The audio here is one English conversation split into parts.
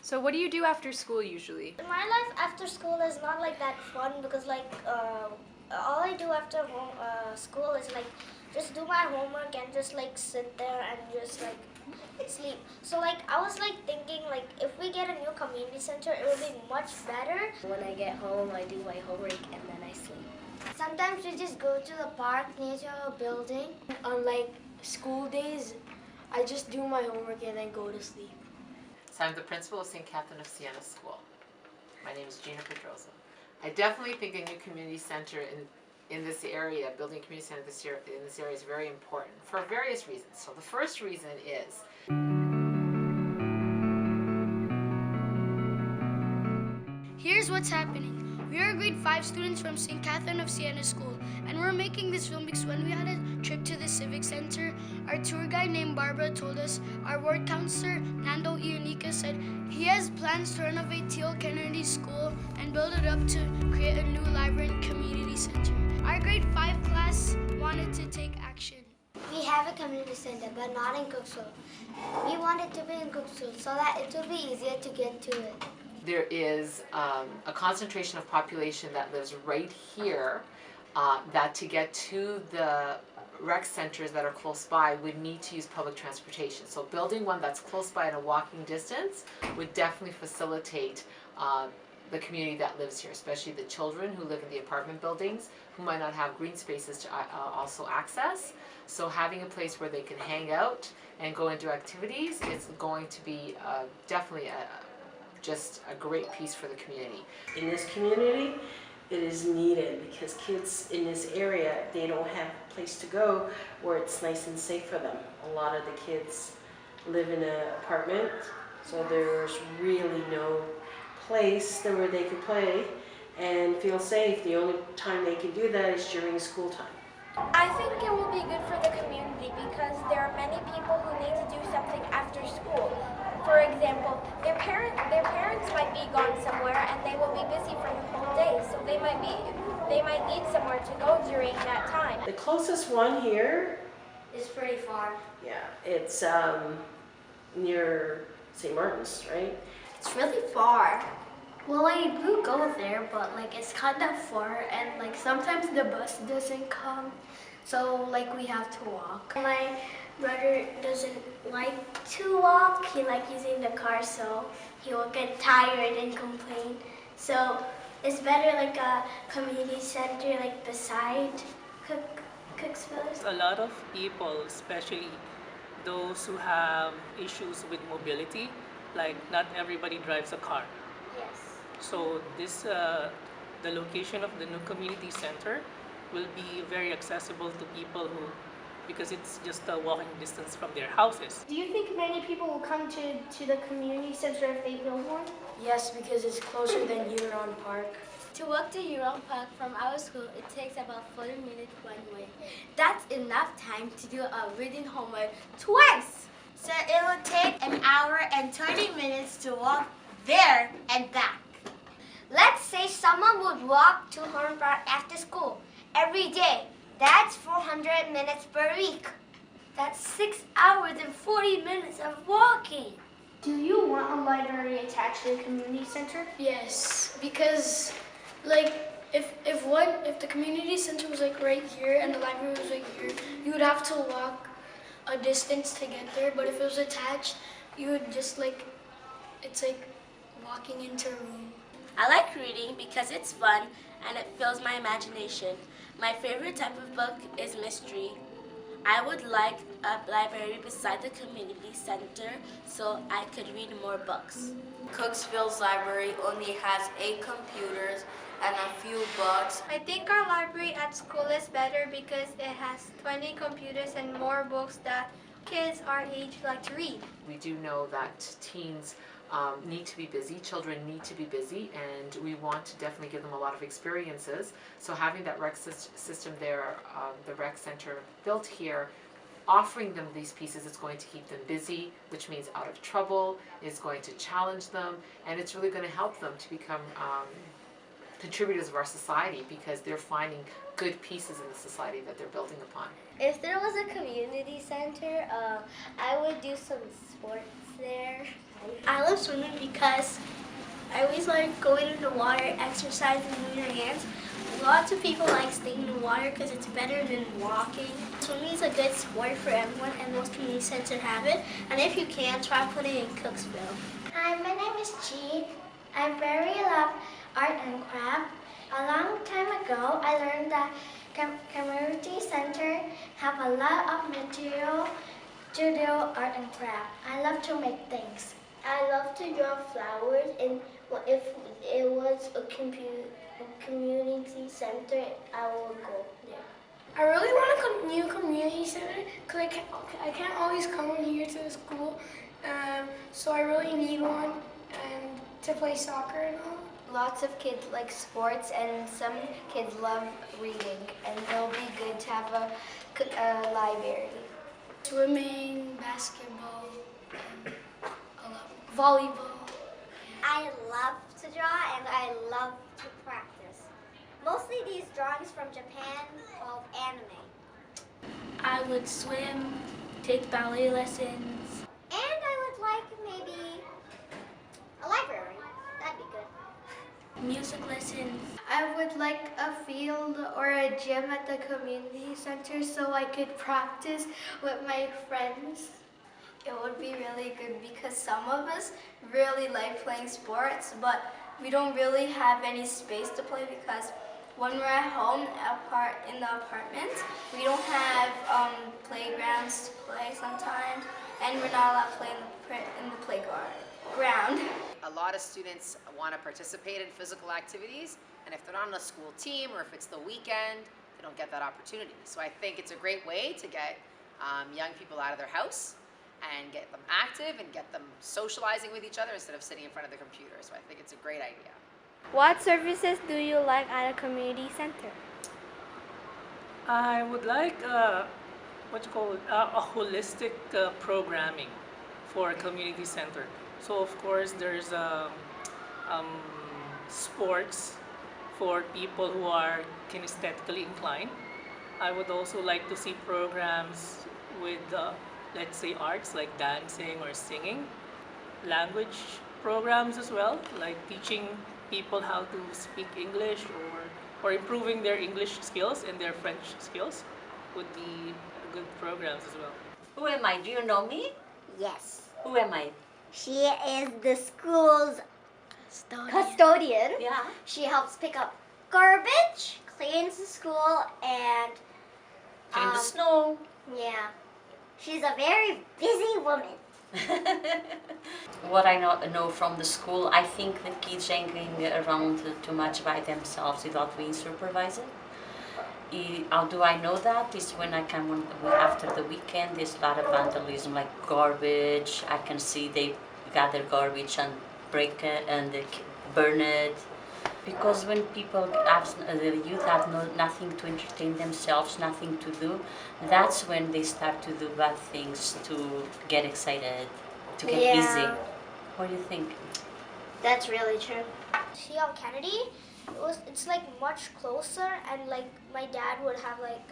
So what do you do after school usually? My life after school is not like that fun because all I do after school is like just do my homework and just like sit there and just like sleep. So like I was like thinking like if we get a new community center, it would be much better. When I get home, I do my homework and then I sleep. Sometimes we just go to the park near to our building. On like school days, I just do my homework and then go to sleep. So I'm the principal of St. Catherine of Siena School. My name is Gina Pedrosa. I definitely think a new community center in this area, building a community center in this area is very important for various reasons. So the first reason is here's what's happening. We are grade 5 students from St. Catherine of Siena School, and we're making this film because when we had a trip to the Civic Center, our tour guide named Barbara told us our ward counselor, Nando Ionica, said he has plans to renovate T.L. Kennedy School and build it up to create a new library and community center. Our grade 5 class wanted to take action. We have a community center, but not in Cooksville. We want it to be in Cooksville so that it will be easier to get to it. there is a concentration of population that lives right here that to get to the rec centers that are close by would need to use public transportation. So building one that's close by in a walking distance would definitely facilitate the community that lives here, especially the children who live in the apartment buildings who might not have green spaces to also access. So having a place where they can hang out and go and do activities is going to be definitely just a great piece for the community. In this community, it is needed because kids in this area, they don't have a place to go where it's nice and safe for them. A lot of the kids live in an apartment, so there's really no place where they can play and feel safe. The only time they can do that is during school time. I think it will be good for the community because there are many people who need to do something after school. For example, their parents might be gone somewhere and they will be busy for the whole day, so they might need somewhere to go during that time. The closest one here It's pretty far. yeah, it's near St. Martin's, right? It's really far. Well, I do go there, but like it's kind of far, and like sometimes the bus doesn't come, so like we have to walk. My brother doesn't like to walk. He likes using the car, so he will get tired and complain. So it's better like a community center like beside Cooksville. A lot of people, especially those who have issues with mobility, like not everybody drives a car. Yes. So this, the location of the new community center will be very accessible to people who, because it's just a walking distance from their houses. Do you think many people will come to the community center if they build one? Yes, because it's closer than Huron Park. To walk to Huron Park from our school, it takes about 40 minutes one way. That's enough time to do a reading homework twice. So it will take an hour and 20 minutes to walk there and back. Let's say someone would walk to Huron Park after school every day. That's 400 minutes per week. That's 6 hours and 40 minutes of walking. Do you want a library attached to the community center? Yes, because like if the community center was like right here and the library was like here, you would have to walk a distance to get there. But if it was attached, you would just like, it's like walking into a room. I like reading because it's fun and it fills my imagination. My favorite type of book is mystery. I would like a library beside the community center so I could read more books. Cooksville's library only has 8 computers and a few books. I think our library at school is better because it has 20 computers and more books that kids our age like to read. We do know that teens need to be busy, children need to be busy, and we want to definitely give them a lot of experiences. So having that rec system there, the rec center built here, offering them these pieces is going to keep them busy, which means out of trouble, is going to challenge them, and it's really going to help them to become contributors of our society because they're finding good pieces in the society that they're building upon. If there was a community center, I would do some sports there. I love swimming because I always like going in the water, exercising, moving your hands. Lots of people like staying in the water because it's better than walking. Swimming is a good sport for everyone, and most community centers have it. And if you can, try putting it in Cooksville. Hi, my name is Chi. I very love art and craft. A long time ago, I learned that community center have a lot of material to do art and craft. I love to make things. I love to draw flowers, and if it was a community center, I would go there. I really want a new community center because I can't always come here to the school, so I really need one to play soccer and all. Lots of kids like sports, and some kids love reading, and it'll be good to have a library. Swimming, basketball, volleyball. I love to draw, and I love to practice. Mostly these drawings from Japan called anime. I would swim, take ballet lessons. And I would like maybe a library. That'd be good. Music lessons. I would like a field or a gym at the community center so I could practice with my friends. It would be really good because some of us really like playing sports, but we don't really have any space to play because when we're at home in the apartments, we don't have playgrounds to play sometimes, and we're not allowed to play in the playground. A lot of students want to participate in physical activities, and if they're not on a school team or if it's the weekend, they don't get that opportunity. So I think it's a great way to get young people out of their house and get them active and get them socializing with each other instead of sitting in front of the computer. So I think it's a great idea. What services do you like at a community center? I would like a holistic programming for a community center. So of course there's sports for people who are kinesthetically inclined. I would also like to see programs with let's say arts like dancing or singing, language programs as well, like teaching people how to speak English or improving their English skills and their French skills would be good programs as well. Who am I? Do you know me? Yes. Who am I? She is the school's custodian. Yeah. She helps pick up garbage, cleans the school, and Clean the snow. yeah. She's a very busy woman. What I know from the school, I think the kids hanging around too much by themselves without being supervised. How do I know that? Is when I come after the weekend, there's a lot of vandalism, like garbage. I can see they gather garbage and break it and they burn it. Because when people the youth have nothing to entertain themselves, nothing to do, that's when they start to do bad things, to get excited, to get busy. What do you think? That's really true. See on Kennedy, it's like much closer, and like my dad would have like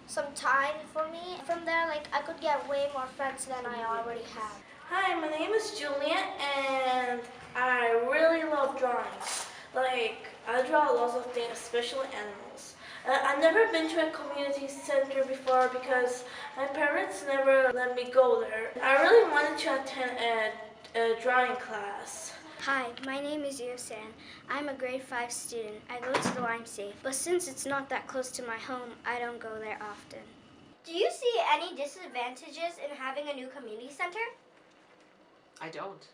some time for me. From there, like I could get way more friends than I already have. Hi, my name is Julian, and I really love drawings. Like, I draw lots of things, especially animals. I've never been to a community center before because my parents never let me go there. I really wanted to attend a drawing class. Hi, my name is Yosan. I'm a grade 5 student. I go to the YMCA, but since it's not that close to my home, I don't go there often. Do you see any disadvantages in having a new community center? I don't.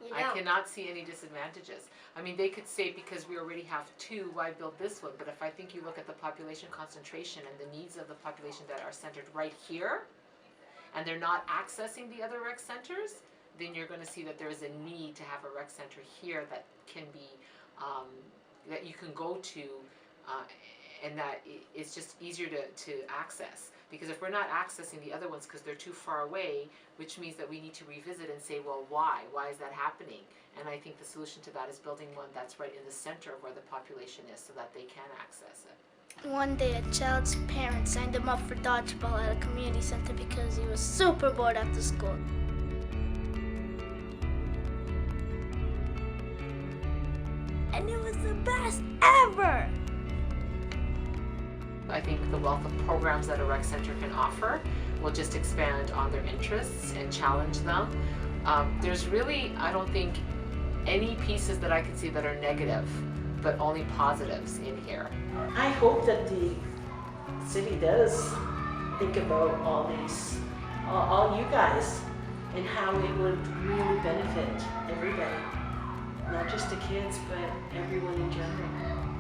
You I don't. cannot see any disadvantages. I mean, they could say because we already have two, why build this one? But if I think you look at the population concentration and the needs of the population that are centered right here, and they're not accessing the other rec centers, then you're going to see that there is a need to have a rec center here that can be, that you can go to, and that it's just easier to access. Because if we're not accessing the other ones because they're too far away, which means that we need to revisit and say, well, why? Why is that happening? And I think the solution to that is building one that's right in the center of where the population is so that they can access it. One day, a child's parents signed him up for dodgeball at a community center because he was super bored after school. and it was the best ever! I think the wealth of programs that a rec center can offer will just expand on their interests and challenge them. There's really, I don't think, any pieces that I can see that are negative, but only positives in here. I hope that the city does think about all these, all you guys, and how it would really benefit everybody. Not just the kids, but everyone in general.